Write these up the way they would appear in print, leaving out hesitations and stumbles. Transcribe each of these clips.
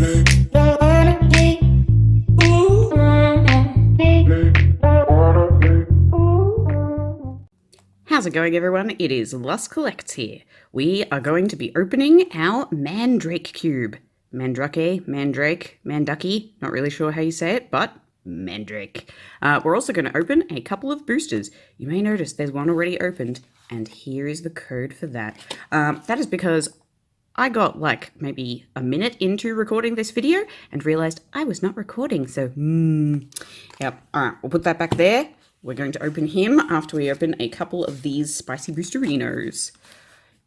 How's it going, everyone? It is Lust Collects here. We are going to be opening our Mandrake Cube. Mandrake, Mandrake, Manducky, not really sure how you say it, but Mandrake. We're also going to open a couple of boosters. You may notice there's one already opened, and here is the code for that. That is because I got like maybe a minute into recording this video and realized I was not recording, so yep. Alright, we'll put that back there. We're going to open him after we open a couple of these spicy boosterinos.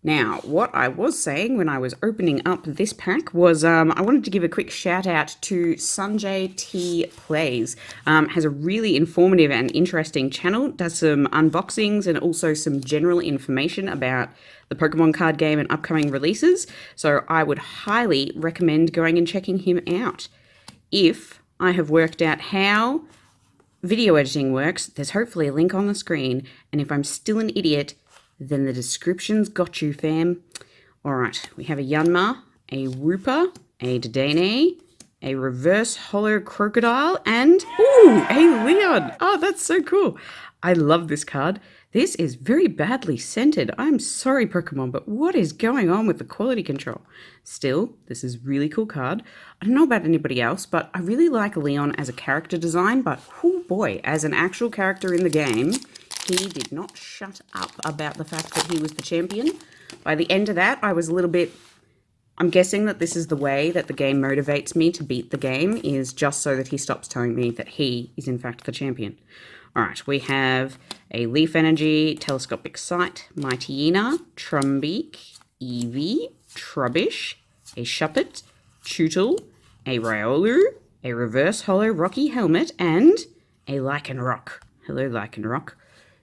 Now, what I was saying when I was opening up this pack was I wanted to give a quick shout out to Sanjay T Plays. Has a really informative and interesting channel, does some unboxings and also some general information about the Pokemon card game and upcoming releases. So I would highly recommend going and checking him out. If I have worked out how video editing works, there's hopefully a link on the screen, and if I'm still an idiot, then the description's got you, fam. Alright, we have a Yanma, a Wooper, a Dedenne, a Reverse Hollow Crocodile, and, ooh, a Leon! Oh, that's so cool! I love this card. This is very badly scented. I'm sorry, Pokemon, but what is going on with the quality control? Still, this is a really cool card. I don't know about anybody else, but I really like Leon as a character design, but oh boy, as an actual character in the game, he did not shut up about the fact that he was the champion. By the end of that, I was a little bit... I'm guessing that this is the way that the game motivates me to beat the game, is just so that he stops telling me that he is in fact the champion. Alright, we have a Leaf Energy, Telescopic Sight, Mightyena, Trumbeak, Eevee, Trubbish, a Shuppet, Tootle, a Riolu, a Reverse Hollow Rocky Helmet, and a Lycanroc. Hello, Lycanroc.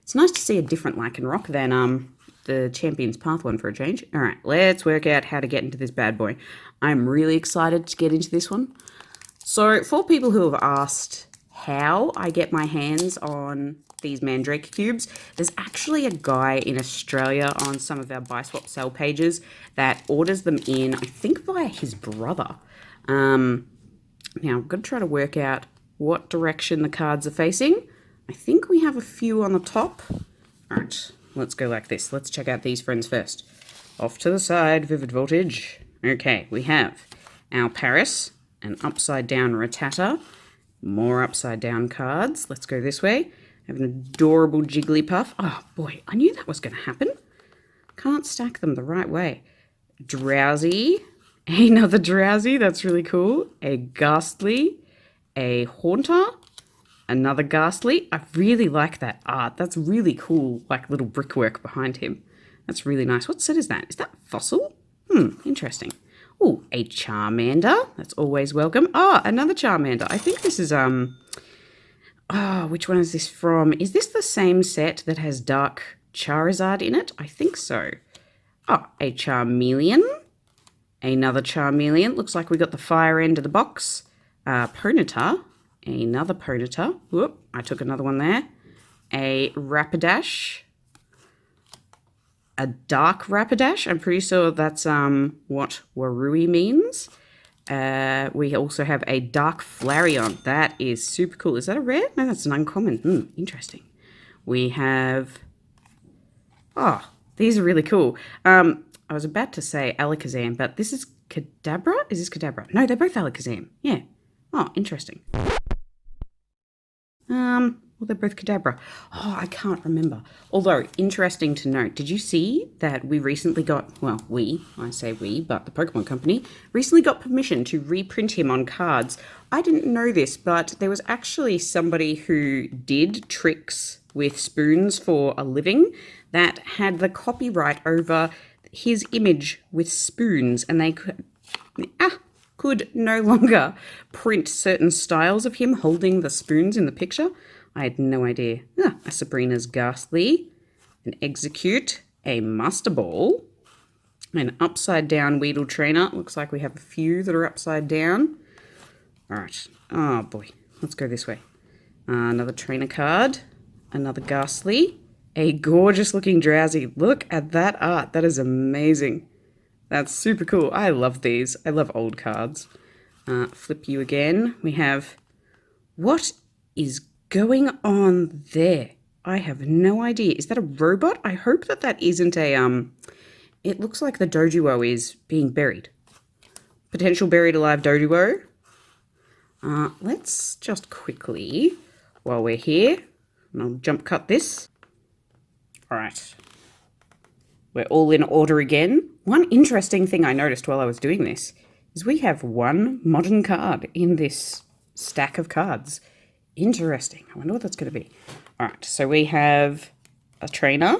It's nice to see a different Lycanroc than the Champion's Path one for a change. Alright, let's work out how to get into this bad boy. I'm really excited to get into this one. So, for people who have asked how I get my hands on these Mandrake cubes, there's actually a guy in Australia on some of our buy swap sell pages that orders them in, I think via his brother. Now I'm going to try to work out what direction the cards are facing. I think we have a few on the top. Alright, let's go like this. Let's check out these friends first. Off to the side, Vivid Voltage. Okay, we have our Paris, an upside down Rattata, more upside down cards. Let's go this way. I have an adorable Jigglypuff. Oh boy, I knew that was going to happen. Can't stack them the right way. Drowsy. Another Drowsy. That's really cool. A Ghastly. A Haunter. Another Ghastly. I really like that art. That's really cool, like little brickwork behind him. That's really nice. What set is that? Is that Fossil? Interesting. Oh, a Charmander. That's always welcome. Oh, another Charmander. I think this is, which one is this from? Is this the same set that has Dark Charizard in it? I think so. Oh, a Charmeleon. Another Charmeleon. Looks like we got the fire end of the box. Ponyta. Another Ponyta. Whoop, I took another one there. A Rapidash. A Dark Rapidash. I'm pretty sure that's what Warui means. We also have a Dark Flareon. That is super cool. Is that a rare? No, that's an uncommon. Interesting. We have... Oh, these are really cool. I was about to say Alakazam, but this is Kadabra? Is this Kadabra? No, they're both Alakazam. Yeah. Oh, interesting. Well, they're both Kadabra. Oh, I can't remember. Although, interesting to note, did you see that we recently got, well, I say we, but the Pokemon Company, recently got permission to reprint him on cards. I didn't know this, but there was actually somebody who did tricks with spoons for a living that had the copyright over his image with spoons, and they could no longer print certain styles of him holding the spoons in the picture. I had no idea. A Sabrina's Ghastly, an Execute, a Master Ball, an upside down Weedle Trainer. Looks like we have a few that are upside down. All right. Oh boy. Let's go this way. Another trainer card, another Ghastly, a gorgeous looking Drowsy. Look at that art. That is amazing. That's super cool. I love these. I love old cards. Flip you again. We have... What is going on there? I have no idea. Is that a robot? I hope that that isn't a... It looks like the Doduo is being buried. Potential buried alive Doduo. Let's just quickly, while we're here, and I'll jump cut this. All right. We're all in order again. One interesting thing I noticed while I was doing this is we have one modern card in this stack of cards. Interesting. I wonder what that's going to be. All right. So we have a trainer,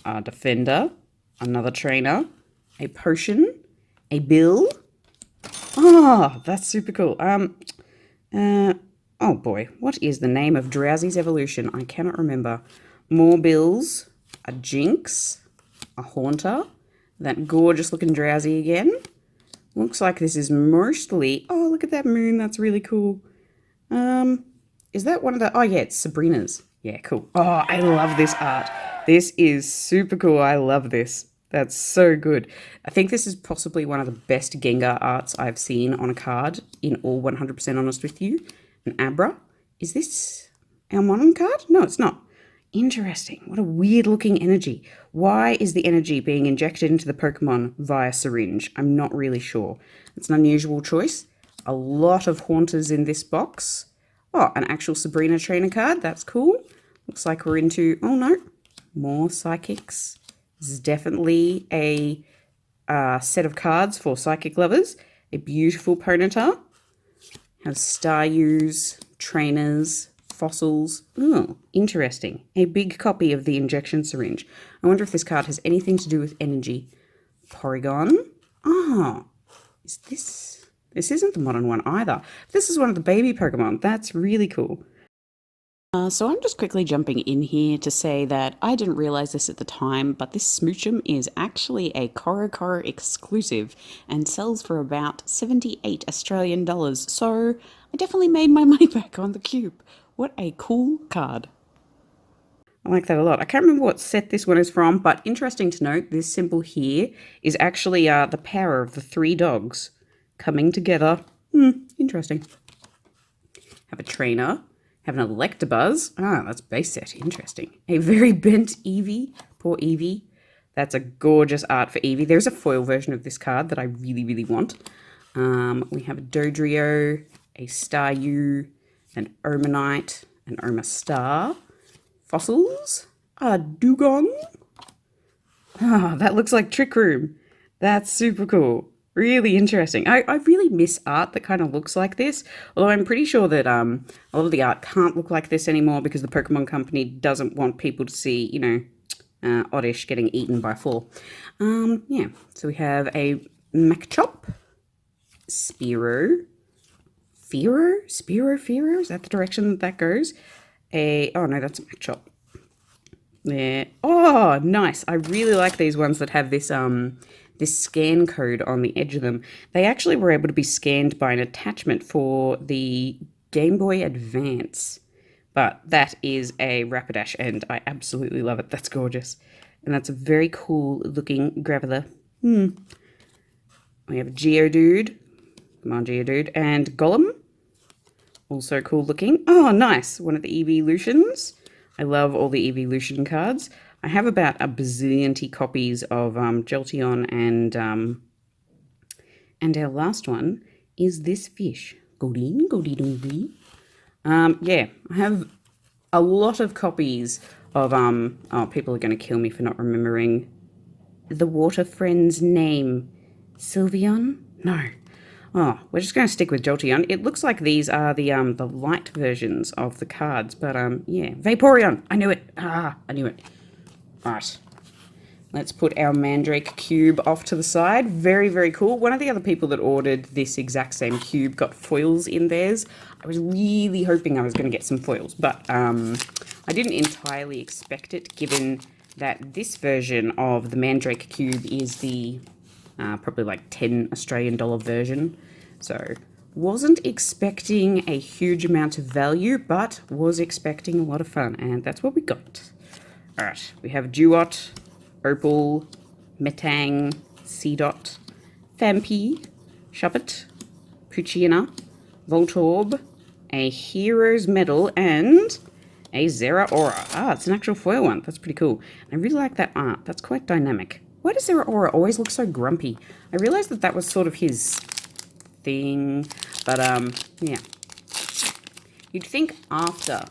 a defender, another trainer, a potion, a bill. Oh, that's super cool. Oh boy, what is the name of Drowsy's evolution? I cannot remember. More bills, a jinx, a haunter, that gorgeous looking Drowsy again. Looks like this is mostly... Oh, look at that moon. That's really cool. Is that one of the... Oh, yeah, it's Sabrina's. Yeah, cool. Oh, I love this art. This is super cool. I love this. That's so good. I think this is possibly one of the best Gengar arts I've seen on a card, in all 100% honest with you. An Abra. Is this our modern card? No, it's not. Interesting. What a weird looking energy. Why is the energy being injected into the Pokemon via syringe? I'm not really sure. It's an unusual choice. A lot of Haunters in this box. Oh, an actual Sabrina trainer card. That's cool. Looks like we're into... Oh, no. More Psychics. This is definitely a set of cards for Psychic lovers. A beautiful Ponyta. Has Staryus, trainers, fossils. Oh, interesting. A big copy of the injection syringe. I wonder if this card has anything to do with energy. Porygon. Ah, is this... This isn't the modern one either. This is one of the baby Pokemon. That's really cool. So I'm just quickly jumping in here to say that I didn't realise this at the time, but this Smoochum is actually a CoroCoro exclusive and sells for about 78 Australian dollars. So I definitely made my money back on the cube. What a cool card. I like that a lot. I can't remember what set this one is from, but interesting to note, this symbol here is actually the power of the three dogs coming together. Interesting. Have a trainer. Have an Electabuzz. Ah, that's base set. Interesting. A very bent Eevee. Poor Eevee. That's a gorgeous art for Eevee. There's a foil version of this card that I really, really want. We have a Dodrio, a Staryu, an Omanite, an Omastar. Fossils. A Dugong. Ah, that looks like Trick Room. That's super cool. Really interesting. I really miss art that kind of looks like this, although I'm pretty sure that a lot of the art can't look like this anymore because the Pokemon Company doesn't want people to see, you know, Oddish getting eaten by Fall. Yeah, so we have a Machop, Spearow, Spearow, is that the direction that goes? Oh no, that's a Machop. There. Oh, nice. I really like these ones that have this this scan code on the edge of them. They actually were able to be scanned by an attachment for the Game Boy Advance. But that is a Rapidash, and I absolutely love it. That's gorgeous. And that's a very cool looking Graveler. We have a Geodude. Come on, Geodude. And Golem. Also cool looking. Oh, nice. One of the Evolutions. I love all the Evolution cards. I have about a bazillion copies of Jolteon, and our last one is this fish. Goldie. Yeah, I have a lot of copies of oh, people are going to kill me for not remembering the water friend's name. Sylveon? No. Oh, we're just going to stick with Jolteon. It looks like these are the light versions of the cards, but yeah, Vaporeon. I knew it. I knew it. Right, let's put our Mandrake cube off to the side. Very, very cool. One of the other people that ordered this exact same cube got foils in theirs. I was really hoping I was going to get some foils, but I didn't entirely expect it, given that this version of the Mandrake cube is the probably like 10 Australian dollar version. So wasn't expecting a huge amount of value, but was expecting a lot of fun, and that's what we got. Alright, we have Duot, Opal, Metang, Seedot, Fampi, Shuppet, Pucciana, Voltorb, a Hero's Medal, and a Zeraora. Ah, it's an actual foil one. That's pretty cool. I really like that art. That's quite dynamic. Why does Zeraora always look so grumpy? I realized that was sort of his thing, but yeah. You'd think after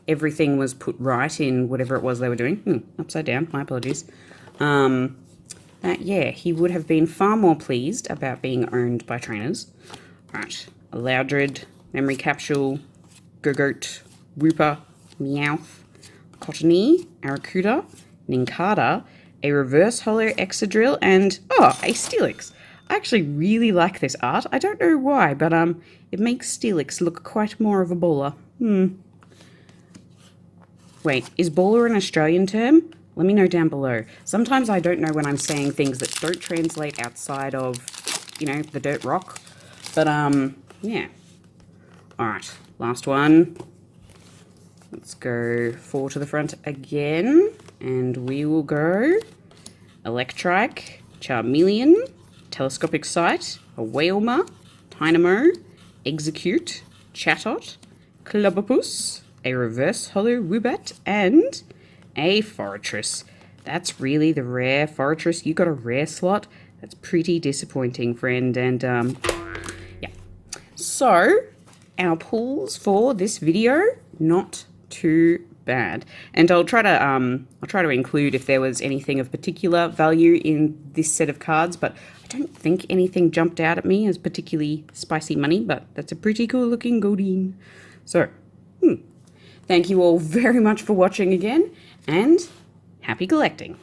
everything was put right in whatever it was they were doing. Upside down, my apologies. That, yeah, he would have been far more pleased about being owned by trainers. Right, a Loudred, Memory Capsule, Gogoat, Wooper, Meowth, Cottony, Arrokuda, Nincada, a Reverse Holo Exadrill, and, oh, a Steelix. I actually really like this art. I don't know why, but it makes Steelix look quite more of a baller. Wait, is baller an Australian term? Let me know down below. Sometimes I don't know when I'm saying things that don't translate outside of, you know, the dirt rock. But, yeah. Alright, last one. Let's go 4 to the front again. And we will go Electrike, Charmeleon, Telescopic Sight, a Wailmer, Dynamo, Execute, Chatot, Clobopus, a Reverse Holo Woobat, and a Forretress. That's really the rare Forretress. You got a rare slot. That's pretty disappointing, friend. And yeah. So our pulls for this video, not too bad. And I'll try to include if there was anything of particular value in this set of cards, but I don't think anything jumped out at me as particularly spicy money, but that's a pretty cool looking Goldeen. So, thank you all very much for watching again, and happy collecting.